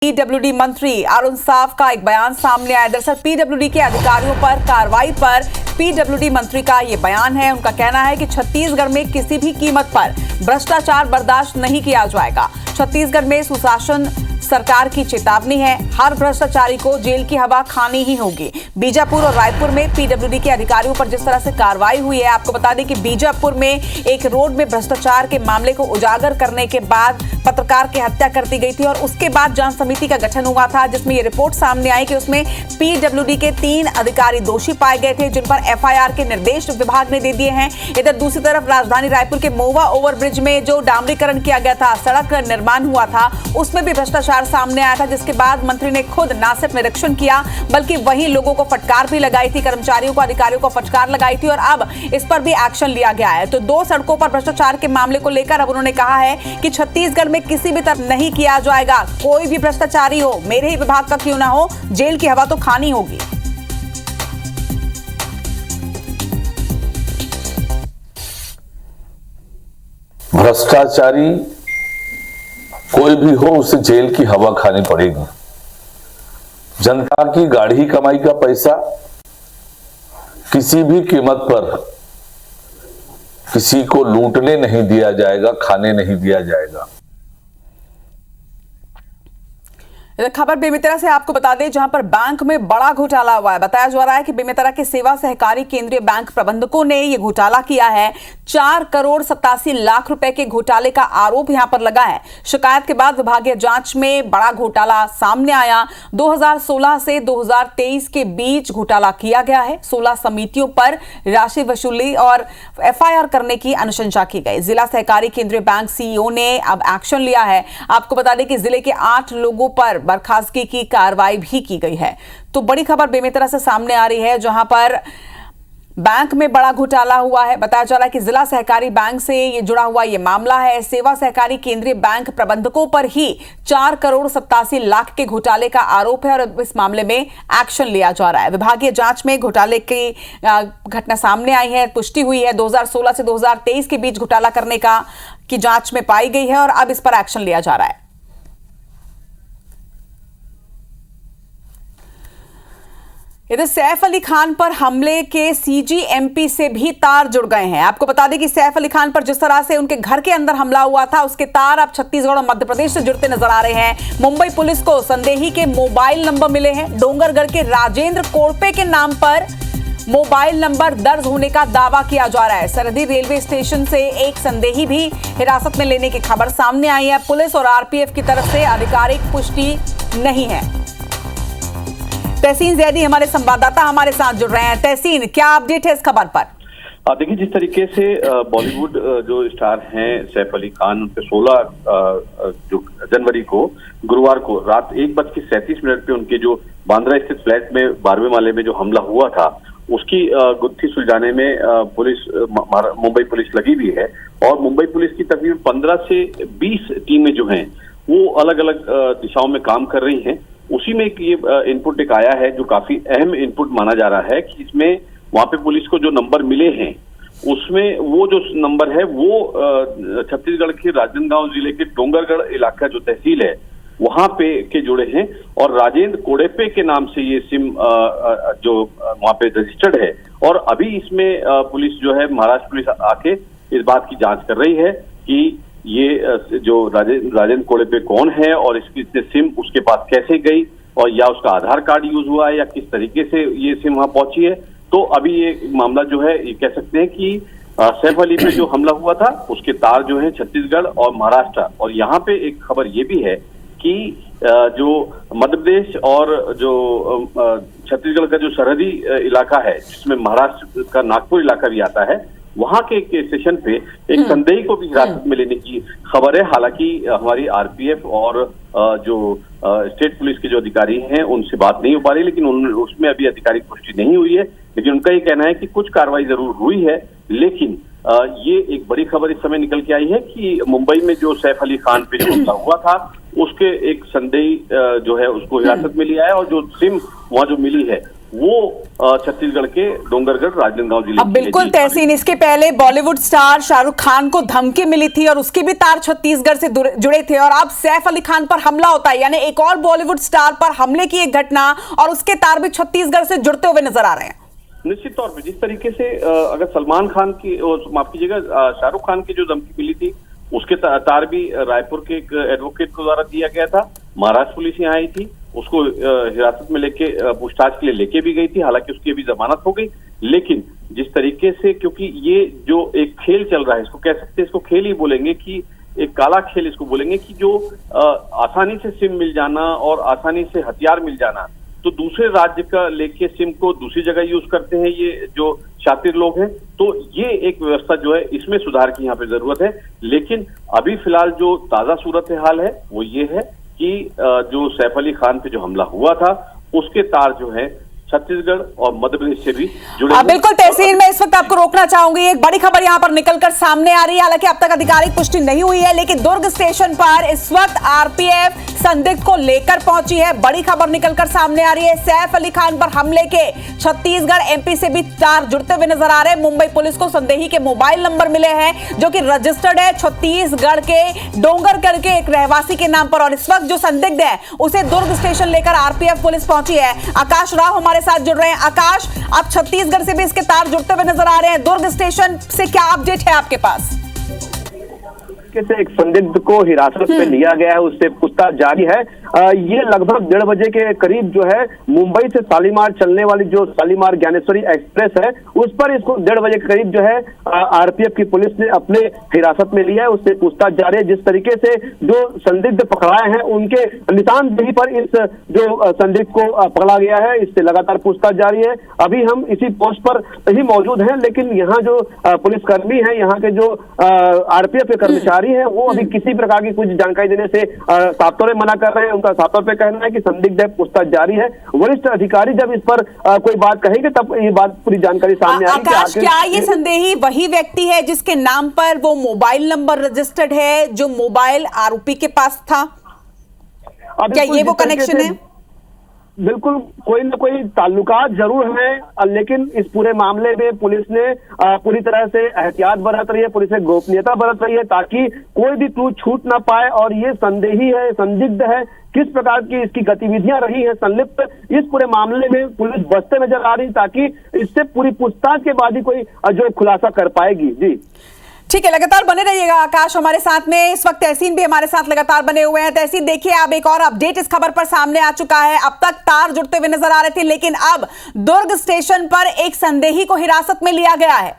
PWD मंत्री अरुण साव का एक बयान सामने आया। दरअसल पीडब्ल्यूडी के अधिकारियों पर कार्रवाई पर पीडब्ल्यूडी मंत्री का ये बयान है। उनका कहना है कि छत्तीसगढ़ में किसी भी कीमत पर भ्रष्टाचार बर्दाश्त नहीं किया जाएगा। छत्तीसगढ़ में सुशासन सरकार की चेतावनी है, हर भ्रष्टाचारी को जेल की हवा खानी ही होगी। बीजापुर और रायपुर में पीडब्ल्यूडी के अधिकारियों पर जिस तरह से कार्रवाई हुई है, आपको बता दें कि बीजापुर में एक रोड में भ्रष्टाचार के मामले को उजागर करने के बाद पत्रकार की हत्या कर दी गई थी और उसके बाद जांच समिति का गठन हुआ था, जिसमें यह रिपोर्ट सामने आई कि उसमें पीडब्ल्यूडी के 3 अधिकारी दोषी पाए गए थे, जिन पर एफआईआर के निर्देश विभाग ने दे दिए हैं। इधर दूसरी तरफ राजधानी रायपुर के मोवा ओवरब्रिज में जो डामरीकरण किया गया था, सड़क निर्माण हुआ था, उसमें भी भ्रष्टाचार सामने आया था, जिसके बाद मंत्री ने खुद न सिर्फ निरीक्षण किया बल्कि वहीं लोगों को फटकार भी लगाई थी, कर्मचारियों को, अधिकारियों को फटकार लगाई थी और अब इस पर भी एक्शन लिया गया है। तो 2 सड़कों पर भ्रष्टाचार के मामले को लेकर अब उन्होंने कहा है कि छत्तीसगढ़ में किसी भी तरफ नहीं किया जाएगा। कोई भी भ्रष्टाचारी हो, मेरे ही विभाग का क्यों ना हो, जेल की हवा तो खानी होगी। भ्रष्टाचारी कोई भी हो, उसे जेल की हवा खानी पड़ेगी। जनता की गाढ़ी कमाई का पैसा किसी भी कीमत पर किसी को लूटने नहीं दिया जाएगा, खाने नहीं दिया जाएगा। खबर बेमेतरा से आपको बता दें, जहां पर बैंक में बड़ा घोटाला हुआ है। बताया जा रहा है कि बेमेतरा के सेवा सहकारी केंद्रीय बैंक प्रबंधकों ने यह घोटाला किया है। 4 करोड़ 87 लाख रुपए के घोटाले का आरोप यहां पर लगा है। शिकायत के बाद विभागीय जांच में बड़ा घोटाला सामने आया। 2016 से 2023 के बीच घोटाला किया गया है। 16 समितियों पर राशि वसूली और एफआईआर करने की अनुशंसा की गई। जिला सहकारी केंद्रीय बैंक सीईओ ने अब एक्शन लिया है। आपको बता दें कि जिले के 8 लोगों पर बर्खास्तगी की कार्रवाई भी की गई है। तो बड़ी खबर बेमेतरा से सामने आ रही है, जहां पर बैंक में बड़ा घोटाला हुआ है। बताया जा रहा है कि जिला सहकारी बैंक से ये जुड़ा हुआ ये मामला है। सेवा सहकारी केंद्रीय बैंक प्रबंधकों पर ही 4 करोड़ 87 लाख के घोटाले का आरोप है और इस मामले में एक्शन लिया जा रहा है। विभागीय जांच में घोटाले की घटना सामने आई है, पुष्टि हुई है। 2016 से 2023 के बीच घोटाला करने की जांच में पाई गई है और अब इस पर एक्शन लिया जा रहा है। इधर सैफ अली खान पर हमले के सीजीएमपी से भी तार जुड़ गए हैं। आपको बता दें कि सैफ अली खान पर जिस तरह से उनके घर के अंदर हमला हुआ था, उसके तार अब छत्तीसगढ़ और मध्य प्रदेश से जुड़ते नजर आ रहे हैं। मुंबई पुलिस को संदेही के मोबाइल नंबर मिले हैं। डोंगरगढ़ के राजेंद्र कोड़पे के नाम पर मोबाइल नंबर दर्ज होने का दावा किया जा रहा है। सरहदी रेलवे स्टेशन से एक संदेही भी हिरासत में लेने की खबर सामने आई है। पुलिस और आरपीएफ की तरफ से आधिकारिक पुष्टि नहीं है। तहसीन जैदी हमारे संवाददाता हमारे साथ जुड़ रहे हैं। तहसीन, क्या अपडेट है इस खबर पर? देखिए, जिस तरीके से बॉलीवुड जो स्टार हैं सैफ अली खान, उनके 16 जनवरी को गुरुवार को रात 1:37 पे उनके जो बांद्रा स्थित फ्लैट में 12वें माले में जो हमला हुआ था, उसकी गुत्थी सुलझाने में पुलिस, मुंबई पुलिस लगी हुई है और मुंबई पुलिस की तकरीबन 15 से 20 टीमें जो हैं वो अलग अलग दिशाओं में काम कर रही हैं। उसी में ये इनपुट एक आया है जो काफी अहम इनपुट माना जा रहा है कि इसमें वहां पे पुलिस को जो नंबर मिले हैं, उसमें वो जो नंबर है वो छत्तीसगढ़ के राजनांदगांव जिले के डोंगरगढ़ इलाका जो तहसील है वहां पे के जुड़े हैं और राजेंद्र कोड़ेपे के नाम से ये सिम जो वहां पे रजिस्टर्ड है। और अभी इसमें पुलिस जो है, महाराष्ट्र पुलिस आके इस बात की जांच कर रही है कि ये जो राजेंद्र कोड़ेपे कौन है और इसकी सिम उसके पास कैसे गई और या उसका आधार कार्ड यूज हुआ है या किस तरीके से ये सिम वहां पहुंची है। तो अभी ये मामला जो है, ये कह सकते हैं कि सैफ अली पे जो हमला हुआ था उसके तार जो है छत्तीसगढ़ और महाराष्ट्र। और यहाँ पे एक खबर ये भी है कि जो मध्य प्रदेश और जो छत्तीसगढ़ का जो सरहदी इलाका है, जिसमें महाराष्ट्र का नागपुर इलाका भी आता है, वहां के एक स्टेशन पे एक संदेही को भी हिरासत में लेने की खबर है। हालांकि हमारी आरपीएफ और जो स्टेट पुलिस के जो अधिकारी हैं उनसे बात नहीं हो पा रही, लेकिन उसमें अभी आधिकारिक पुष्टि नहीं हुई है। लेकिन उनका ये कहना है कि कुछ कार्रवाई जरूर हुई है। लेकिन ये एक बड़ी खबर इस समय निकल के आई है कि मुंबई में जो सैफ अली खान पे जो हमला हुआ था, उसके एक संदेही जो है उसको हिरासत में लिया है और जो सिम वहां जो मिली है वो छत्तीसगढ़ के डोंगरगढ़ राजनांदगांव जिले अब बिल्कुल तहसीन, इसके पहले बॉलीवुड स्टार शाहरुख खान को धमकी मिली थी और उसके भी तार छत्तीसगढ़ से जुड़े थे, और अब सैफ अली खान पर हमला होता है, यानी एक और बॉलीवुड स्टार पर हमले की एक घटना और उसके तार भी छत्तीसगढ़ से जुड़ते हुए नजर आ रहे हैं। निश्चित तौर पे जिस तरीके से अगर सलमान खान की, माफ कीजिएगा, शाहरुख खान की जो धमकी मिली थी उसके तार भी रायपुर के एक एडवोकेट को द्वारा दिया गया था। महाराष्ट्र पुलिस यहाँ आई थी, उसको हिरासत में लेके पूछताछ के लिए लेके भी गई थी, हालांकि उसकी अभी जमानत हो गई। लेकिन जिस तरीके से, क्योंकि ये जो एक खेल चल रहा है, इसको कह सकते हैं, इसको खेल ही बोलेंगे कि एक काला खेल इसको बोलेंगे, कि जो आसानी से सिम मिल जाना और आसानी से हथियार मिल जाना, तो दूसरे राज्य का लेके सिम को दूसरी जगह यूज करते हैं ये जो शातिर लोग हैं। तो ये एक व्यवस्था जो है, इसमें सुधार की यहाँ पे जरूरत है। लेकिन अभी फिलहाल जो ताजा सूरत हाल है वो ये है कि जो सैफ अली खान पे जो हमला हुआ था उसके तार जो है छत्तीसगढ़ और मध्य प्रदेश से भी जुड़े। बिल्कुल तहसीन, मैं इस वक्त आपको रोकना चाहूंगी। एक बड़ी खबर यहां पर निकलकर सामने आ रही है, हालांकि अब तक आधिकारिक पुष्टि नहीं हुई है, लेकिन दुर्ग स्टेशन पर इस वक्त आरपीएफ संदिग्ध को लेकर पहुंची है। बड़ी खबर निकलकर सामने आ रही है, सैफ अली खान पर हमले के छत्तीसगढ़ एमपी से भी तार जुड़ते हुए नजर आ रहे हैं। मुंबई पुलिस को संदेही के मोबाइल नंबर मिले हैं जो कि रजिस्टर्ड है छत्तीसगढ़ के डोंगरगढ़ के एक रहवासी के नाम पर, और इस वक्त जो संदिग्ध है उसे दुर्ग स्टेशन लेकर आरपीएफ पुलिस पहुंची है। आकाश राव हमारे साथ जुड़ रहे हैं। आकाश, आप छत्तीसगढ़ से भी इसके तार जुड़ते हुए नजर आ रहे हैं, दुर्ग स्टेशन से क्या अपडेट है आपके पास? से एक संदिग्ध को हिरासत में लिया गया है, उससे पूछताछ जारी है। ये लगभग 1:30 बजे के करीब जो है मुंबई से शालीमार चलने वाली जो शालीमार ज्ञानेश्वरी एक्सप्रेस है उस पर इसको 1:30 बजे के करीब जो है आरपीएफ की पुलिस ने अपने हिरासत में लिया है, उससे पूछताछ जारी है। जिस तरीके से जो संदिग्ध पकड़ाए हैं उनके निशानदेही पर इस जो संदिग्ध को पकड़ा गया है, इससे लगातार पूछताछ जारी है। अभी हम इसी पोस्ट पर ही मौजूद हैं, लेकिन यहाँ जो पुलिसकर्मी है, यहाँ के जो आरपीएफ के कर्मचारी है, वो अभी किसी प्रकार की कुछ जानकारी देने से साफ तौर पर मना कर रहे हैं। उनका साफ तौर पर कहना है कि संदिग्ध है, पूछताछ जारी है। वरिष्ठ अधिकारी जब इस पर कोई बात कहेंगे तब ये बात पूरी जानकारी सामने आएगी। आकाश, क्या ये संदेही वही व्यक्ति है जिसके नाम पर वो मोबाइल नंबर रजिस्टर्ड है जो मोबाइल आरोपी के पास था? क्या ये वो कनेक्शन है? बिल्कुल, कोई ना कोई ताल्लुकात जरूर है, लेकिन इस पूरे मामले में पुलिस ने पूरी तरह से एहतियात बरत रही है, पुलिस ने गोपनीयता बरत रही है ताकि कोई भी क्लू छूट ना पाए। और ये संदेही है, संदिग्ध है, किस प्रकार की इसकी गतिविधियां रही है संलिप्त, इस पूरे मामले में पुलिस बचते नजर आ रही ताकि इससे पूरी पूछताछ के बाद ही कोई जो खुलासा कर पाएगी। जी ठीक है, लगातार बने रहिएगा आकाश हमारे साथ में। इस वक्त तहसीन भी हमारे साथ लगातार बने हुए हैं। तहसीन, देखिए अब एक और अपडेट इस खबर पर सामने आ चुका है। अब तक तार जुड़ते हुए नजर आ रहे थे, लेकिन अब दुर्ग स्टेशन पर एक संदेही को हिरासत में लिया गया है।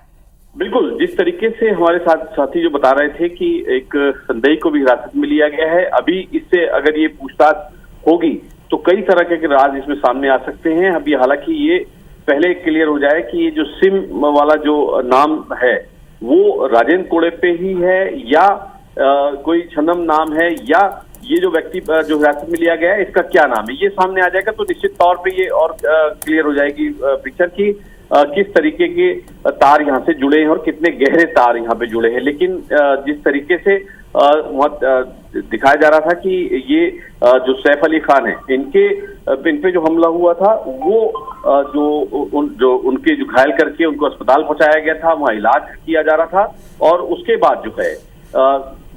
बिल्कुल, जिस तरीके से हमारे साथी जो बता रहे थे कि एक संदेही को भी हिरासत में लिया गया है। अभी इससे अगर ये पूछताछ होगी तो कई तरह के राज इसमें सामने आ सकते हैं। अभी हालांकि ये पहले क्लियर हो जाए कि ये जो सिम वाला जो नाम है वो राजेंद्र कोड़े पे ही है या कोई छंदम नाम है, या ये जो व्यक्ति जो हिरासत में लिया गया है इसका क्या नाम है, ये सामने आ जाएगा तो निश्चित तौर पे ये और क्लियर हो जाएगी पिक्चर की किस तरीके के तार यहाँ से जुड़े हैं और कितने गहरे तार यहाँ पे जुड़े हैं। लेकिन जिस तरीके से दिखाया जा रहा था कि ये जो सैफ अली खान है, इन पे जो हमला हुआ था वो जो उनके जो घायल करके उनको अस्पताल पहुंचाया गया था, वहाँ इलाज किया जा रहा था। और उसके बाद जो है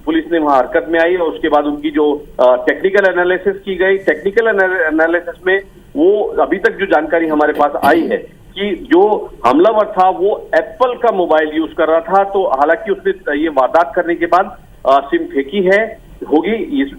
पुलिस ने वहां हरकत में आई और उसके बाद उनकी जो टेक्निकल एनालिसिस की गई, टेक्निकल एनालिसिस में वो अभी तक जो जानकारी हमारे पास आई है कि जो हमलावर था वो एप्पल का मोबाइल यूज कर रहा था। तो हालांकि उसने ये वारदात करने के बाद सिम फेंकी होगी,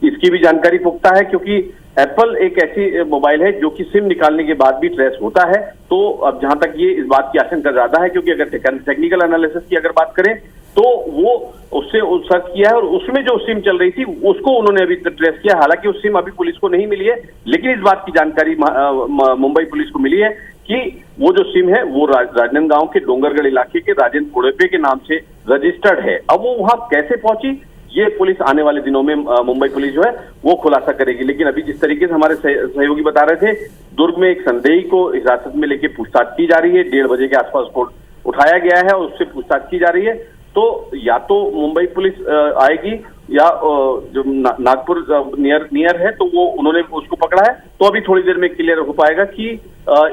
इसकी भी जानकारी पुख्ता है, क्योंकि एप्पल एक ऐसी मोबाइल है जो कि सिम निकालने के बाद भी ट्रेस होता है। तो अब जहां तक ये इस बात की आशंका ज्यादा है, क्योंकि अगर टेक्निकल एनालिसिस की अगर बात करें तो वो उससे सर्च किया है और उसमें जो सिम चल रही थी उसको उन्होंने अभी ट्रेस किया। हालांकि उस सिम अभी पुलिस को नहीं मिली है, लेकिन इस बात की जानकारी मुंबई पुलिस को मिली है कि वो जो सिम है वो राजनांदगांव के डोंगरगढ़ इलाके के राजेंद्र कोड़ेपे के नाम से रजिस्टर्ड है। अब वो वहां कैसे पहुंची ये पुलिस आने वाले दिनों में मुंबई पुलिस जो है वो खुलासा करेगी। लेकिन अभी जिस तरीके से हमारे सहयोगी बता रहे थे, दुर्ग में एक संदेही को हिरासत में लेके पूछताछ की जा रही है। 1:30 बजे के आसपास को उठाया गया है और उससे पूछताछ की जा रही है। तो या तो मुंबई पुलिस आएगी या जो नागपुर नियर है तो वो उन्होंने उसको पकड़ा है, तो अभी थोड़ी देर में क्लियर हो पाएगा कि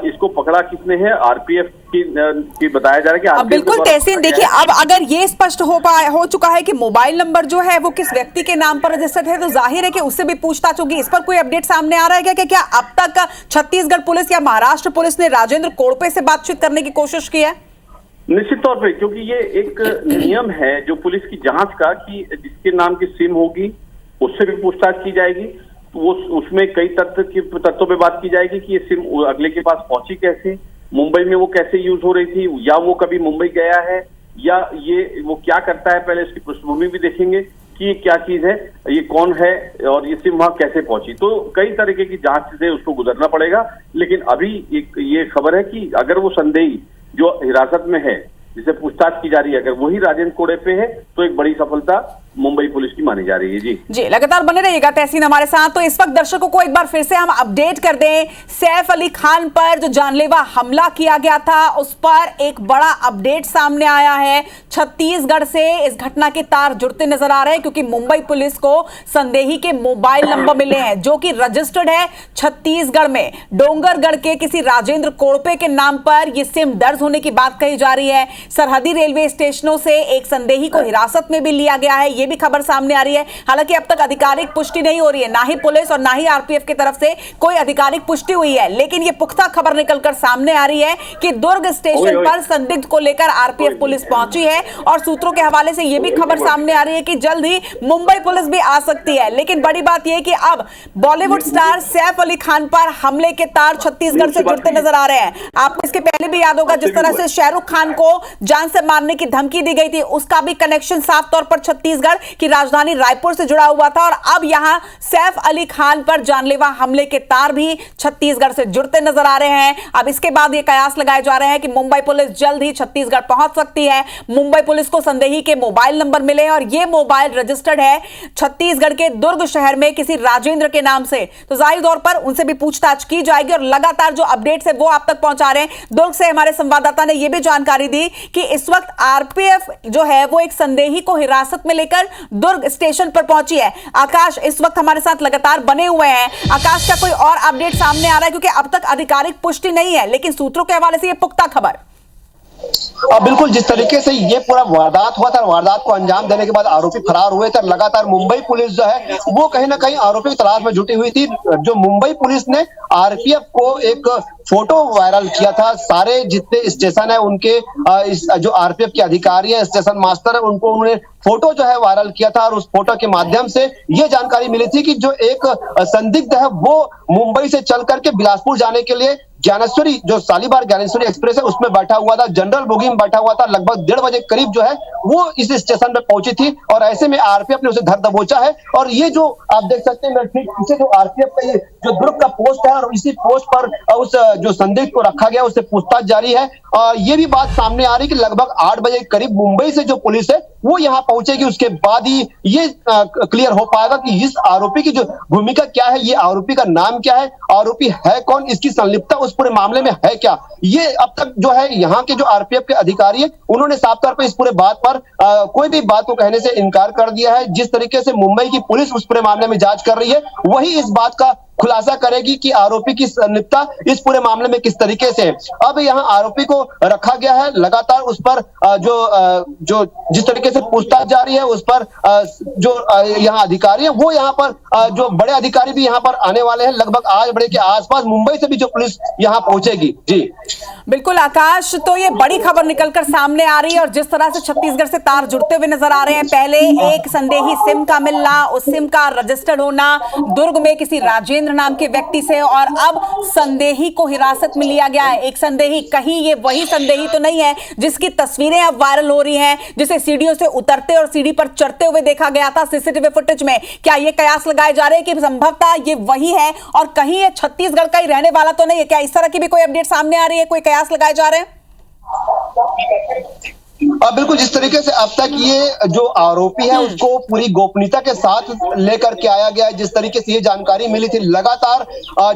इसको पकड़ा किसने है। आरपीएफ की बताया जा रहा है कि अब बिल्कुल तहसीन, देखिए अब अगर ये स्पष्ट हो चुका है कि मोबाइल नंबर जो है वो किस व्यक्ति के नाम पर रजिस्टर्ड है, तो जाहिर है कि उससे भी पूछताछ होगी। इस पर कोई अपडेट सामने आ रहा है क्या? क्या अब तक छत्तीसगढ़ पुलिस या महाराष्ट्र पुलिस ने राजेंद्र कोड़पे से बातचीत करने की कोशिश की है? निश्चित तौर पे, क्योंकि ये एक नियम है जो पुलिस की जांच का कि जिसके नाम की सिम होगी उससे भी पूछताछ की जाएगी। तो वो उसमें कई तथ्यों पे बात की जाएगी कि ये सिम अगले के पास पहुंची कैसे, मुंबई में वो कैसे यूज हो रही थी, या वो कभी मुंबई गया है, या ये वो क्या करता है, पहले इसकी पृष्ठभूमि भी देखेंगे कि ये क्या चीज है, ये कौन है और ये सिम वहां कैसे पहुंची। तो कई तरीके की जांच से उसको गुजरना पड़ेगा। लेकिन अभी एक ये खबर है कि अगर वो संदेही जो हिरासत में है, जिसे पूछताछ की जा रही है, अगर वही राजेंद्र कोड़पे है तो एक बड़ी सफलता मुंबई पुलिस की मानी जा रही है। जी लगातार बने रहिएगा तहसीन हमारे साथ। तो इस वक्त दर्शकों को एक बार फिर से हम अपडेट कर दें, सैफ अली खान पर जो जानलेवा हमला किया गया था उस पर एक बड़ा अपडेट सामने आया है। छत्तीसगढ़ से इस घटना के तार जुड़ते नजर आ रहे हैं, क्योंकि मुंबई पुलिस को संदेही के मोबाइल नंबर मिले हैं जो कि रजिस्टर्ड है छत्तीसगढ़ में। डोंगरगढ़ के किसी राजेंद्र कोड़पे के नाम पर यह सिम दर्ज होने की बात कही जा रही है। सरहदी रेलवे स्टेशनों से एक संदेही को हिरासत में भी लिया गया है, ये भी खबर सामने आ रही है। हालांकि अब तक आधिकारिक पुष्टि नहीं हो रही है, ना ही पुलिस और ना ही आरपीएफ की तरफ से कोई आधिकारिक पुष्टि हुई है, लेकिन यह पुख्ता खबर निकलकर सामने आ रही है कि दुर्ग स्टेशन पर संदिग्ध को लेकर आरपीएफ पुलिस पहुंची है। और सूत्रों के हवाले से यह भी खबर सामने आ रही है कि जल्द ही मुंबई पुलिस भी आ सकती है। लेकिन बड़ी बात यह कि अब बॉलीवुड स्टार सैफ अली खान पर हमले के तार छत्तीसगढ़ से जुड़ते नजर आ रहे हैं। आपको इसके पहले भी याद होगा जिस तरह से शाहरुख खान को जान से मारने की धमकी दी गई थी, उसका भी कनेक्शन साफ तौर पर छत्तीसगढ़ की राजधानी रायपुर से जुड़ा हुआ था। और अब यहां सैफ अली खान पर जानलेवा हमले के तार भी छत्तीसगढ़ से जुड़ते नजर आ रहे हैं। अब इसके बाद ये कयास लगाए जा रहे हैं कि मुंबई पुलिस जल्द ही छत्तीसगढ़ पहुंच सकती है। मुंबई पुलिस को संदेही के मोबाइल नंबर मिले और यह मोबाइल रजिस्टर्ड है छत्तीसगढ़ के दुर्ग शहर में किसी राजेंद्र के नाम से, तो जाहिर तौर पर उनसे भी पूछताछ की जाएगी। और लगातार जो अपडेट्स है वो आप तक पहुंचा रहे हैं। दुर्ग से हमारे संवाददाता ने यह भी जानकारी दी कि इस वक्त आरपीएफ जो है वो एक संदेही को हिरासत में लेकर दुर्ग स्टेशन पर पहुंची है। आकाश इस वक्त हमारे साथ लगातार बने हुए हैं। आकाश, क्या कोई और अपडेट सामने आ रहा है? क्योंकि अब तक आधिकारिक पुष्टि नहीं है, लेकिन सूत्रों के हवाले से यह पुख्ता खबर। बिल्कुल, जिस तरीके से ये पूरा वारदात हुआ था, वारदात को अंजाम देने के बाद आरोपी फरार हुए थे। लगातार मुंबई पुलिस जो है वो कहीं ना कहीं आरोपी की तलाश में जुटी हुई थी। जो मुंबई पुलिस ने आरपीएफ को एक फोटो वायरल किया था, सारे जितने स्टेशन है उनके जो आरपीएफ के अधिकारी है, स्टेशन मास्टर है, उनको उन्होंने फोटो जो है वायरल किया था। और उस फोटो के माध्यम से ये जानकारी मिली थी कि जो एक संदिग्ध है वो मुंबई से चल करके बिलासपुर जाने के लिए ज्ञानेश्वरी, जो शालीमार ज्ञानेश्वरी एक्सप्रेस है उसमें बैठा हुआ था, जनरल बोगी में बैठा हुआ था। लगभग 1:30 बजे करीब जो है वो इस स्टेशन पे पहुंची थी और ऐसे में आरपीएफ ने उसे धर दबोचा है। और ये जो आप देख सकते हैं ठीक पीछे जो आरपीएफ का ये जो दुर्ग का पोस्ट है और इसी पोस्ट पर उस जो संदिग्ध को रखा गया उससे पूछताछ जारी है। ये भी बात सामने आ रही है कि लगभग 8 बजे करीब मुंबई से जो पुलिस है वो यहाँ पहुंचेगी, उसके बाद ही ये क्लियर हो पाएगा कि इस आरोपी की जो भूमिका क्या है, ये आरोपी का नाम क्या है, आरोपी है कौन, इसकी संलिप्तता उस पूरे मामले में है क्या। ये अब तक जो है यहाँ के जो आरपीएफ के अधिकारी है उन्होंने साफ तौर पर इस पूरे बात पर कोई भी बात को कहने से इनकार कर दिया है। जिस तरीके से मुंबई की पुलिस उस पूरे मामले में जांच कर रही है, वही इस बात का खुलासा करेगी कि आरोपी की संलिप्तता इस पूरे मामले में किस तरीके से है। अब यहाँ आरोपी को रखा गया है, लगातार उस पर जो जिस तरीके से पूछताछ जारी है उस पर जो यहाँ अधिकारी है वो यहाँ पर जो बड़े अधिकारी भी यहाँ पर आने वाले हैं। लगभग 8 बजे के आसपास मुंबई से भी जो पुलिस यहाँ पहुंचेगी। जी बिल्कुल आकाश, तो ये बड़ी खबर निकलकर सामने आ रही है और जिस तरह से छत्तीसगढ़ से तार जुड़ते हुए नजर आ रहे हैं, पहले एक संदेही सिम का मिलना, उस सिम का रजिस्टर्ड होना दुर्ग में किसी राजेंद्र नाम के व्यक्ति से, और अब संदेही को हिरासत में लिया गया है। एक संदेही, कहीं ये वही संदेही तो नहीं है जिसकी तस्वीरें अब वायरल हो रही हैं, जिसे सीढ़ियों से उतरते और सीढ़ी पर चढ़ते हुए देखा गया था सीसीटीवी फुटेज में। क्या ये कयास लगाए जा रहे हैं कि संभवतः ये वही है और कहीं ये छत्तीसगढ़ का ही रहने वाला तो नहीं है? क्या इस तरह की भी कोई अपडेट सामने आ रही है, कोई कयास लगाए जा रहे हैं? बिल्कुल, जिस तरीके से अब तक ये जो आरोपी है उसको पूरी गोपनीयता के साथ लेकर के आया गया है, जिस तरीके से ये जानकारी मिली थी लगातार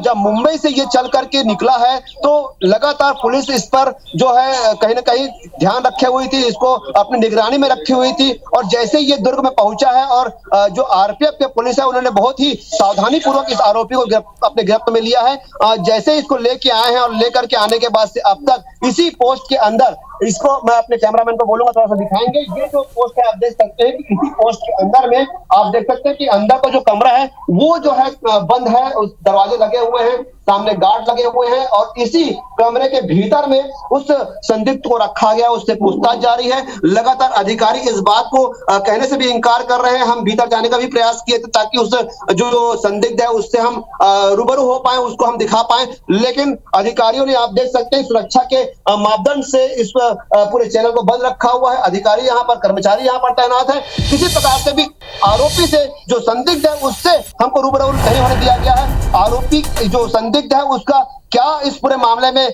जब मुंबई से ये चल करके निकला है तो लगातार पुलिस इस पर जो है कहीं ना कहीं ध्यान रखे हुई थी, इसको अपनी निगरानी में रखी हुई थी। और जैसे ये दुर्ग में पहुंचा है और जो आरपीएफ के पुलिस है उन्होंने बहुत ही सावधानी पूर्वक इस आरोपी को अपने गिरफ्त में लिया है। जैसे इसको लेके आए हैं और लेकर के आने के बाद से अब तक इसी पोस्ट के अंदर, इसको मैं अपने कैमरामैन को बोलूंगा थोड़ा सा दिखाएंगे, ये जो पोस्ट है आप देख सकते हैं कि इसी पोस्ट के अंदर में आप देख सकते हैं कि अंदर का जो कमरा है वो जो है बंद है, उस दरवाजे लगे हुए हैं, सामने गार्ड लगे हुए हैं और इसी कमरे के भीतर में उस संदिग्ध को रखा गया, उससे पूछताछ जारी है। लगातार अधिकारी इस बात को कहने से भी इनकार कर रहे हैं, हम भीतर जाने का भी प्रयास किए थे ताकि उस जो संदिग्ध है उससे हम रूबरू हो पाए, उसको हम दिखा पाए, लेकिन अधिकारियों ने आप देख सकते हैं सुरक्षा के मापदंड से इस पूरे चैनल को बंद रखा हुआ है। अधिकारी यहाँ पर, कर्मचारी यहाँ पर तैनात है, किसी प्रकार से भी आरोपी से जो संदिग्ध है उससे हमको रूबरू नहीं होने दिया गया है। आरोपी जो संदिग्ध है उसका क्या इस पूरे मामले में,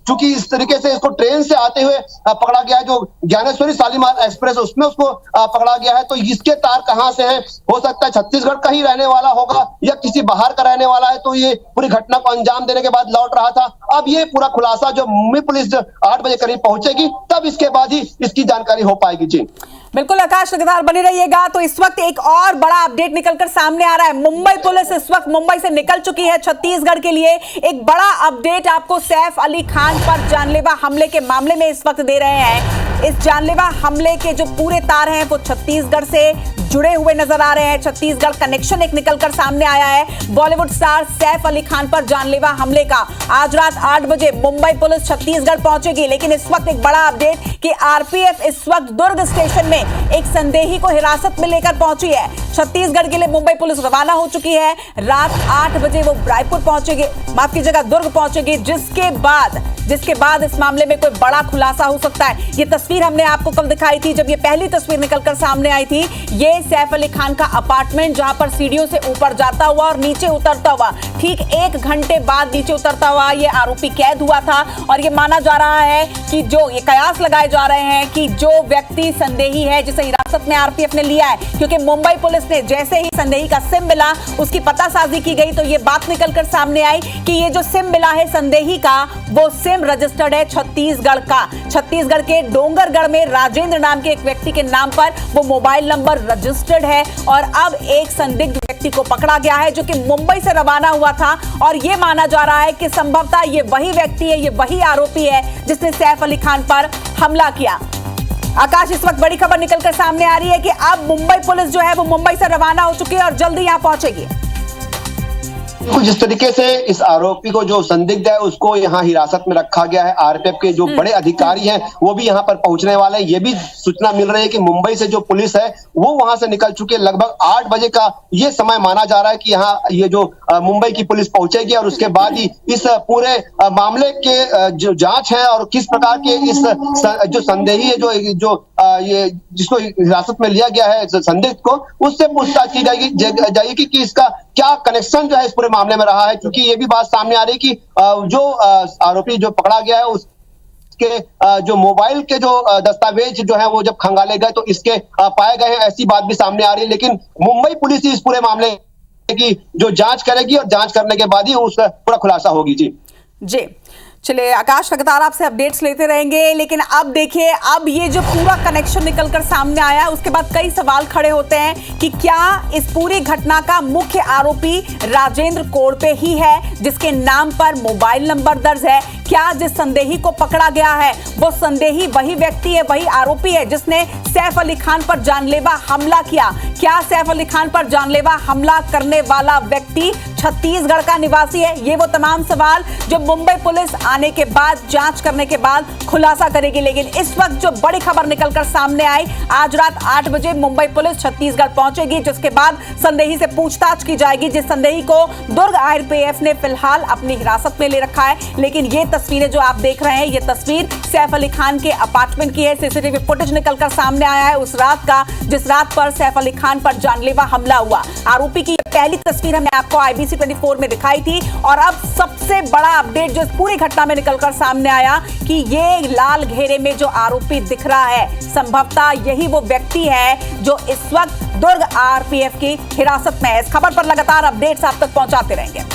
चूंकि इस तरीके से इसको ट्रेन से आते हुए पकड़ा गया है, जो ज्ञानेश्वरी शालीमार एक्सप्रेस उसमें उसको पकड़ा गया है, तो इसके तार कहां से है, हो सकता है छत्तीसगढ़ का ही रहने वाला होगा या किसी बाहर का रहने वाला है, तो ये पूरी घटना को अंजाम देने के बाद लौट रहा था। अब ये पूरा खुलासा जो मुंबई पुलिस 8 बजे करीब पहुंचेगी तब इसके बाद ही इसकी जानकारी हो पाएगी। जी बिल्कुल आकाश, लगातार बने रहिएगा। तो इस वक्त एक और बड़ा अपडेट निकलकर सामने आ रहा है। मुंबई पुलिस इस वक्त मुंबई से निकल चुकी है छत्तीसगढ़ के लिए। एक बड़ा अपडेट आपको सैफ अली खान पर जानलेवा हमले के मामले में इस वक्त दे रहे हैं। इस जानलेवा हमले के जो पूरे तार हैं वो छत्तीसगढ़ से जुड़े हुए नजर आ रहे हैं। छत्तीसगढ़ कनेक्शन एक निकलकर सामने आया है। बॉलीवुड स्टार सैफ अली खान पर जानलेवा हमले का आज रात 8 बजे मुंबई पुलिस छत्तीसगढ़ पहुंचेगी। लेकिन इस वक्त एक बड़ा अपडेट कि आरपीएफ इस वक्त दुर्ग स्टेशन में एक संदेही को हिरासत में लेकर पहुंची है। छत्तीसगढ़ के लिए मुंबई पुलिस रवाना हो चुकी है। रात 8 बजे वो रायपुर पहुंचेगी, माफ कीजिएगा दुर्ग पहुंचेगी, जिसके बाद इस मामले में कोई बड़ा खुलासा हो सकता है। ये तस्वीर हमने आपको कल दिखाई थी जब ये पहली तस्वीर निकलकर सामने आई थी। ये सैफ अली खान का अपार्टमेंट जहां पर सीढ़ियों से ऊपर जाता हुआ और नीचे उतरता हुआ, ठीक 1 घंटे बाद नीचे उतरता हुआ ये आरोपी कैद हुआ था। और ये माना जा रहा है कि जो ये कयास लगाए जा रहे हैं कि जो व्यक्ति संदेही है जिसे हिरासत में आरपीएफ ने लिया है, क्योंकि मुंबई पुलिस ने जैसे ही संदेही का सिम मिला उसकी पतासाजी की गई तो ये बात निकलकर सामने आई कि ये जो सिम मिला है संदेही का वो सिम रजिस्टर्ड है छत्तीसगढ़ का। छत्तीसगढ़ के डोंगरगढ़ में राजेंद्र नाम के एक व्यक्ति के नाम पर वो मोबाइल नंबर रजिस्टर्ड है। और अब एक संदिग्ध व्यक्ति को पकड़ा गया है जो कि मुंबई से रवाना हुआ था और ये माना जा रहा है कि संभवतः ये वही व्यक्ति है, ये वही आरोपी है जिसने सैफ अली खान पर हमला किया। आकाश, इस वक्त बड़ी खबर निकलकर सामने आ रही है कि अब मुंबई पुलिस जो है वो मुंबई से रवाना हो चुकी है और जल्दी यहां पहुंचेगी। जिस तरीके से इस आरोपी को जो संदिग्ध है उसको यहाँ हिरासत में रखा गया है, आरपीएफ के जो बड़े अधिकारी हैं वो भी यहाँ पर पहुंचने वाले हैं। ये भी सूचना मिल रही है कि मुंबई से जो पुलिस है वो वहां से निकल चुकी है। लगभग 8 बजे का ये समय माना जा रहा है कि यहाँ ये जो मुंबई की पुलिस पहुंचेगी और उसके बाद ही इस पूरे मामले के जो जांच है और किस प्रकार के इस जो संदेही है जो ये जिसको हिरासत में लिया गया है संदिग्ध को, उससे पूछताछ की जाएगी कि इसका क्या कनेक्शन जो है इस पूरे मामले में रहा है। क्योंकि ये भी बात सामने आ रही है कि जो आरोपी जो पकड़ा गया है उसके जो मोबाइल के जो दस्तावेज जो है वो जब खंगाले गए तो इसके पाए गए हैं, ऐसी बात भी सामने आ रही है। लेकिन मुंबई पुलिस ही इस पूरे मामले की जो जांच करेगी और जांच करने के बाद ही उसका पूरा खुलासा होगी। जी चलिए आकाश, लगातार आपसे अपडेट्स लेते रहेंगे। लेकिन अब देखिए, अब ये जो पूरा कनेक्शन निकलकर सामने आया उसके बाद कई सवाल खड़े होते हैं कि क्या इस पूरी घटना का मुख्य आरोपी राजेंद्र कोड़पे ही है जिसके नाम पर मोबाइल नंबर दर्ज है? क्या जिस संदेही को पकड़ा गया है वो संदेही वही व्यक्ति है, वही आरोपी है जिसने सैफ अली खान पर जानलेवा हमला किया? क्या सैफ अली खान पर जानलेवा हमला करने वाला व्यक्ति छत्तीसगढ़ का निवासी है? ये वो तमाम सवाल जो मुंबई पुलिस आने के बाद, जांच करने के बाद खुलासा करेगी। लेकिन इस वक्त जो बड़ी खबर निकलकर सामने आई, आज रात 8 बजे मुंबई पुलिस छत्तीसगढ़ पहुंचेगी, जिसके बाद संदेही से पूछताछ की जाएगी, जिस संदेही को दुर्ग आरपीएफ ने फिलहाल अपनी हिरासत में ले रखा है। लेकिन ये तस्वीरें जो आप देख रहे हैं, ये तस्वीर सैफ अली खान के अपार्टमेंट की है। सीसीटीवी फुटेज निकलकर सामने आया है उस रात का जिस रात पर सैफ अली खान पर जानलेवा हमला हुआ। आरोपी की पहली तस्वीर हमने आपको IBC 24 में दिखाई थी और अब सबसे बड़ा अपडेट जो इस पूरी घटना में निकलकर सामने आया कि ये लाल घेरे में जो आरोपी दिख रहा है, संभवतः यही वो व्यक्ति है जो इस वक्त दुर्ग RPF की हिरासत में है। इस खबर पर लगातार अपडेट्स आप तक पहुंचाते रहेंगे।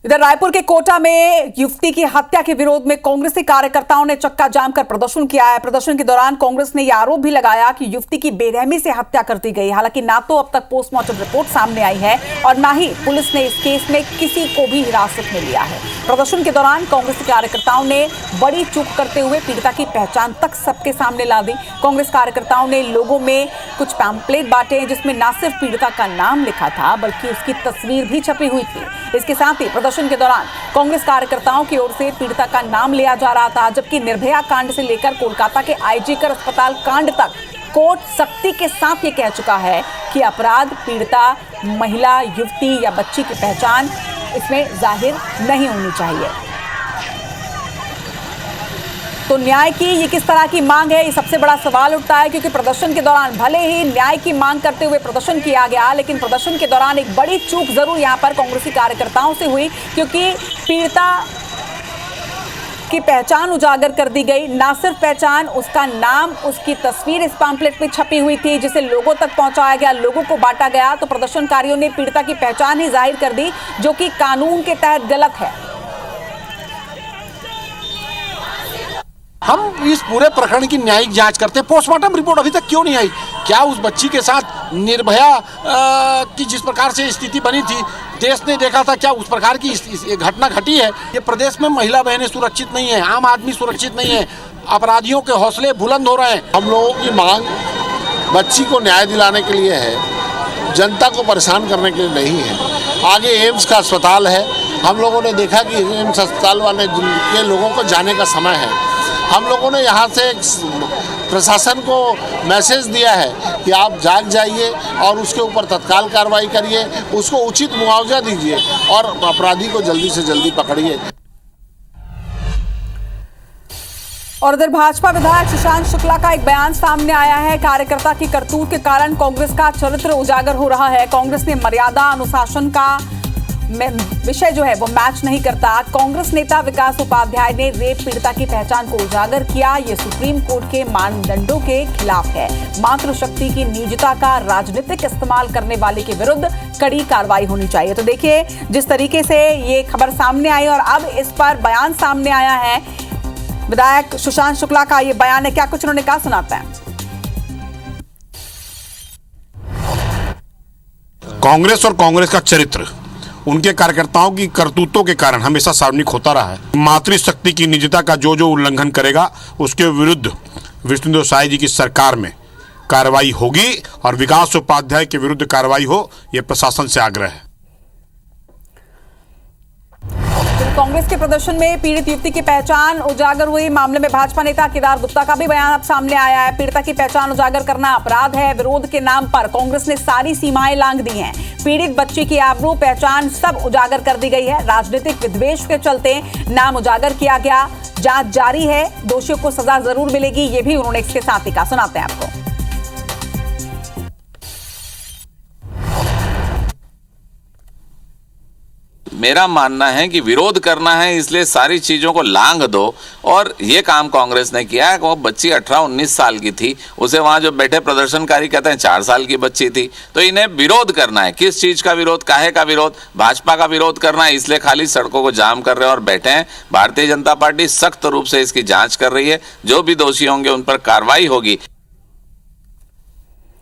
इधर रायपुर के कोटा में युवती की हत्या के विरोध में कांग्रेसी कार्यकर्ताओं ने चक्का जाम कर प्रदर्शन किया है। प्रदर्शन के दौरान कांग्रेस ने यह आरोप भी लगाया कि युवती की बेरहमी से हत्या कर दी गई। हालांकि ना तो अब तक पोस्टमार्टम रिपोर्ट सामने आई है और ना ही पुलिस ने इस केस में किसी को भी हिरासत में लिया है। प्रदर्शन के दौरान कांग्रेसी कार्यकर्ताओं ने बड़ी चूक करते हुए पीड़िता की पहचान तक सबके सामने ला दी। कांग्रेस कार्यकर्ताओं ने लोगों में कुछ पैम्पलेट बांटे जिसमें न सिर्फ पीड़िता का नाम लिखा था बल्कि उसकी तस्वीर भी छपी हुई थी। इसके साथ ही प्रदर्शन के दौरान कांग्रेस कार्यकर्ताओं की ओर से पीड़िता का नाम लिया जा रहा था, जबकि निर्भया कांड से लेकर कोलकाता के IG कर अस्पताल कांड तक कोर्ट सख्ती के साथ ये कह चुका है कि अपराध पीड़िता महिला, युवती या बच्ची की पहचान इसमें जाहिर नहीं होनी चाहिए। तो न्याय की ये किस तरह की मांग है, ये सबसे बड़ा सवाल उठता है, क्योंकि प्रदर्शन के दौरान भले ही न्याय की मांग करते हुए प्रदर्शन किया गया, लेकिन प्रदर्शन के दौरान एक बड़ी चूक जरूर यहां पर कांग्रेसी कार्यकर्ताओं से हुई, क्योंकि पीड़िता की पहचान उजागर कर दी गई। ना सिर्फ पहचान, उसका नाम, उसकी तस्वीर इस पैम्पलेट में छपी हुई थी जिसे लोगों तक पहुंचाया गया, लोगों को बांटा गया। तो प्रदर्शनकारियों ने पीड़िता की पहचान ही जाहिर कर दी, जो कि कानून के तहत गलत है। हम इस पूरे प्रकरण की न्यायिक जांच करते हैं। पोस्टमार्टम रिपोर्ट अभी तक क्यों नहीं आई? क्या उस बच्ची के साथ निर्भया की जिस प्रकार से स्थिति बनी थी, देश ने देखा था, क्या उस प्रकार की घटना घटी है? ये प्रदेश में महिला बहनें सुरक्षित नहीं है, आम आदमी सुरक्षित नहीं है, अपराधियों के हौसले बुलंद हो रहे हैं। हम लोगों की मांग बच्ची को न्याय दिलाने के लिए है, जनता को परेशान करने के लिए नहीं है। आगे एम्स का अस्पताल है, हम लोगों ने देखा कि एम्स अस्पताल वाले के लोगों को जाने का समय है। हम लोगों ने यहाँ से प्रशासन को मैसेज दिया है कि आप जाग जाइए और उसके ऊपर तत्काल कार्रवाई करिए, उसको उचित मुआवजा दीजिए और अपराधी को जल्दी से जल्दी पकड़िए। और इधर भाजपा विधायक सुशांत शुक्ला का एक बयान सामने आया है। कार्यकर्ता की करतूत के कारण कांग्रेस का चरित्र उजागर हो रहा है। कांग्रेस ने मर्यादा अनुशासन का विषय जो है वो मैच नहीं करता। कांग्रेस नेता विकास उपाध्याय ने रेप पीड़िता की पहचान को उजागर किया। ये सुप्रीम कोर्ट के मानदंडों के खिलाफ है। मातृशक्ति की निजता का राजनीतिक इस्तेमाल करने वाले के विरुद्ध कड़ी कार्रवाई होनी चाहिए। तो देखिए जिस तरीके से ये खबर सामने आई और अब इस पर बयान सामने आया है, विधायक सुशांत शुक्ला का ये बयान है, क्या कुछ उन्होंने कहा, सुनाते हैं। कांग्रेस और कांग्रेस का चरित्र उनके कार्यकर्ताओं की करतूतों के कारण हमेशा सार्वजनिक होता रहा है। मातृशक्ति की निजता का जो उल्लंघन करेगा उसके विरुद्ध विष्णुदेव साय जी की सरकार में कार्रवाई होगी और विकास उपाध्याय के विरुद्ध कार्रवाई हो, यह प्रशासन से आग्रह है। कांग्रेस के प्रदर्शन में पीड़ित युवती की पहचान उजागर हुई। मामले में भाजपा नेता केदार गुप्ता का भी बयान अब सामने आया है। पीड़िता की पहचान उजागर करना अपराध है। विरोध के नाम पर कांग्रेस ने सारी सीमाएं लांघ दी हैं। पीड़ित बच्ची की आबरू, पहचान सब उजागर कर दी गई है। राजनीतिक विद्वेष के चलते नाम उजागर किया गया। जांच जारी है, दोषियों को सजा जरूर मिलेगी, ये भी उन्होंने इसके साथ ही कहा। सुनाते हैं आपको। मेरा मानना है कि विरोध करना है इसलिए सारी चीजों को लांघ दो, और ये काम कांग्रेस ने किया है। वो बच्ची 18-19 साल की थी, उसे वहां जो बैठे प्रदर्शनकारी कहते हैं 4 साल की बच्ची थी। तो इन्हें विरोध करना है। किस चीज का विरोध, काहे का विरोध? भाजपा का विरोध करना है, इसलिए खाली सड़कों को जाम कर रहे हैं और बैठे हैं। भारतीय जनता पार्टी सख्त रूप से इसकी जांच कर रही है। जो भी दोषी होंगे उन पर कार्रवाई होगी।